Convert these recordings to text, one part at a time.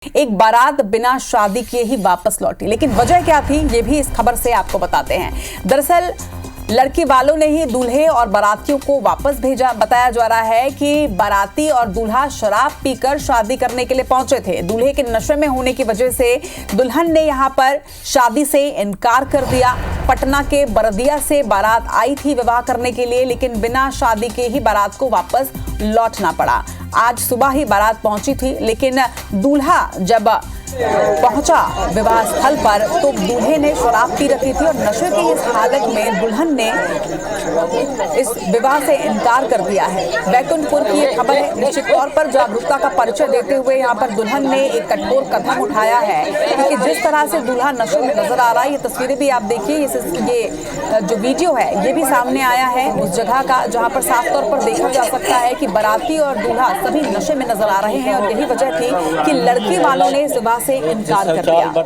एक बारात बिना शादी किए ही वापस लौटी, लेकिन वजह क्या थी ये भी इस खबर से आपको बताते हैं। दरअसल लड़की वालों ने ही दूल्हे और बारातियों को वापस भेजा। बताया जा रहा है कि बाराती और दूल्हा शराब पीकर शादी करने के लिए पहुंचे थे। दूल्हे के नशे में होने की वजह से दुल्हन ने यहां पर शादी से इनकार कर दिया। पटना के बरदिया से बारात आई थी विवाह करने के लिए, लेकिन बिना शादी के ही बारात को वापस लौटना पड़ा। आज सुबह ही बारात पहुंची थी, लेकिन दूल्हा जब पहुंचा विवाह स्थल पर तो दूल्हे ने शराब पी रखी थी और नशे की इस हालत में दुल्हन ने इस विवाह से इनकार कर दिया है। बैकुंठपुर की ये खबर है। निश्चित तौर पर जागरूकता का परिचय देते हुए यहाँ पर दुल्हन ने एक कठोर कदम उठाया है, क्योंकि जिस तरह से दूल्हा नशे में नजर आ रहा है, ये तस्वीरें भी आप देखिए, ये जो वीडियो है ये भी सामने आया है उस जगह का जहाँ पर साफ तौर पर देखा जा सकता है कि बाराती और दूल्हा सभी नशे में नजर आ रहे हैं। और यही वजह थी कि लड़की वालों ने इस विवाह से इनकार कर दिया।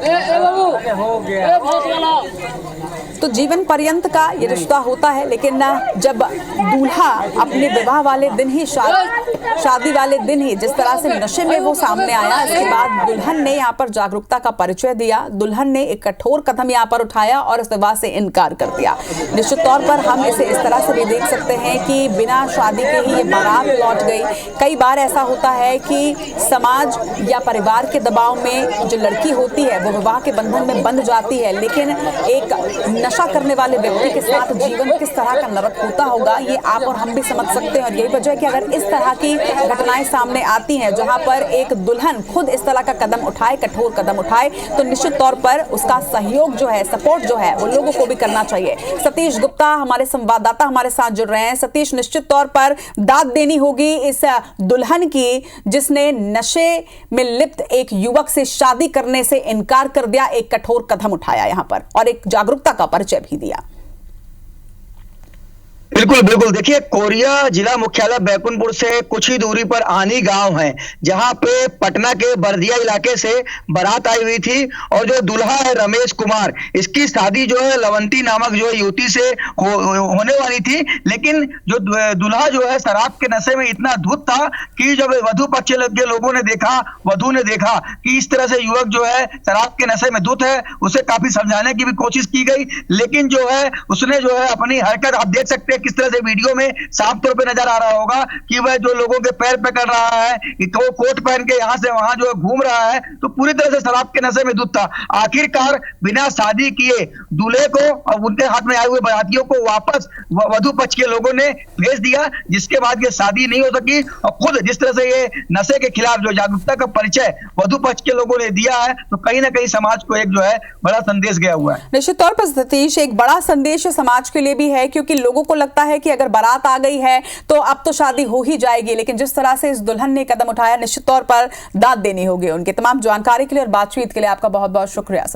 तो जीवन पर्यंत का ये रिश्ता होता है, लेकिन जब दूल्हा अपने विवाह वाले दिन ही शादी वाले दिन ही जिस तरह से नशे में वो सामने आया, इसके बाद दुल्हन ने यहाँ पर जागरूकता का परिचय दिया। दुल्हन ने एक कठोर कदम यहाँ पर उठाया और इस विवाह से इनकार कर दिया। निश्चित तौर पर हम इसे इस तरह से भी देख सकते हैं कि बिना शादी के ही ये बारात लौट गई। कई बार ऐसा होता है कि समाज या परिवार के दबाव में जो लड़की होती है वो विवाह के बंधन में बंध जाती है, लेकिन एक नशा करने वाले व्यक्ति के साथ जीवन किस तरह का नरक होता होगा ये आप और हम भी समझ सकते हैं। और यही वजह है कि अगर इस तरह की घटनाएं सामने आती हैं जहां पर एक दुल्हन खुद इस तरह का कदम उठाए, कठोर कदम उठाए, तो निश्चित तौर पर उसका सहयोग जो है, सपोर्ट जो है वो लोगों को भी करना चाहिए। सतीश गुप्ता हमारे संवाददाता हमारे साथ जुड़ रहे हैं। सतीश, निश्चित तौर पर दाद देनी होगी इस दुल्हन की जिसने नशे में लिप्त एक युवक से शादी करने से इनकार कर दिया, एक कठोर कदम उठाया यहां पर और एक जागरूकता का परिचय भी दिया। बिल्कुल बिल्कुल, देखिए कोरिया जिला मुख्यालय बैकुंठपुर से कुछ ही दूरी पर आनी गांव है, जहां पे पटना के बरदिया इलाके से बारात आई हुई थी और जो दूल्हा है रमेश कुमार, इसकी शादी जो है लवंती नामक जो युवती से होने वाली थी। लेकिन जो दूल्हा जो है शराब के नशे में इतना धुत था कि जब वधु पक्ष के लोगों ने देखा, वधु ने देखा कि इस तरह से युवक जो है शराब के नशे में धुत है, उसे काफी समझाने की भी कोशिश की गई, लेकिन जो है उसने जो है अपनी हरकत, आप देख सकते हैं किस तरह से वीडियो में साफ तौर पे नजर आ रहा होगा कि वह जो लोगों के पैर पकड़ रहा है, वो कोट पहन के यहां से वहां जो घूम रहा है, तो पूरी तरह से शराब के नशे में धुत था। आखिरकार बिना शादी किए दूल्हे को और उनके हाथ में आए हुए बारातियों को वापस वधु पक्ष के लोगों ने भेज दिया, जिसके बाद ये शादी नहीं हो सकी। और खुद जिस तरह से ये नशे के खिलाफ जो जागरूकता का परिचय वधु पक्ष के लोगों ने दिया है, तो कहीं ना कहीं समाज को एक जो है बड़ा संदेश गया हुआ है। निश्चित तौर पर सतीश, एक बड़ा संदेश समाज के लिए भी है, क्योंकि लोगों को लगता है कि अगर बारात आ गई है तो अब तो शादी हो ही जाएगी, लेकिन जिस तरह से इस दुल्हन ने कदम उठाया, निश्चित तौर पर दाद देनी होगी। उनकी तमाम जानकारी के लिए और बातचीत के लिए आपका बहुत बहुत शुक्रिया।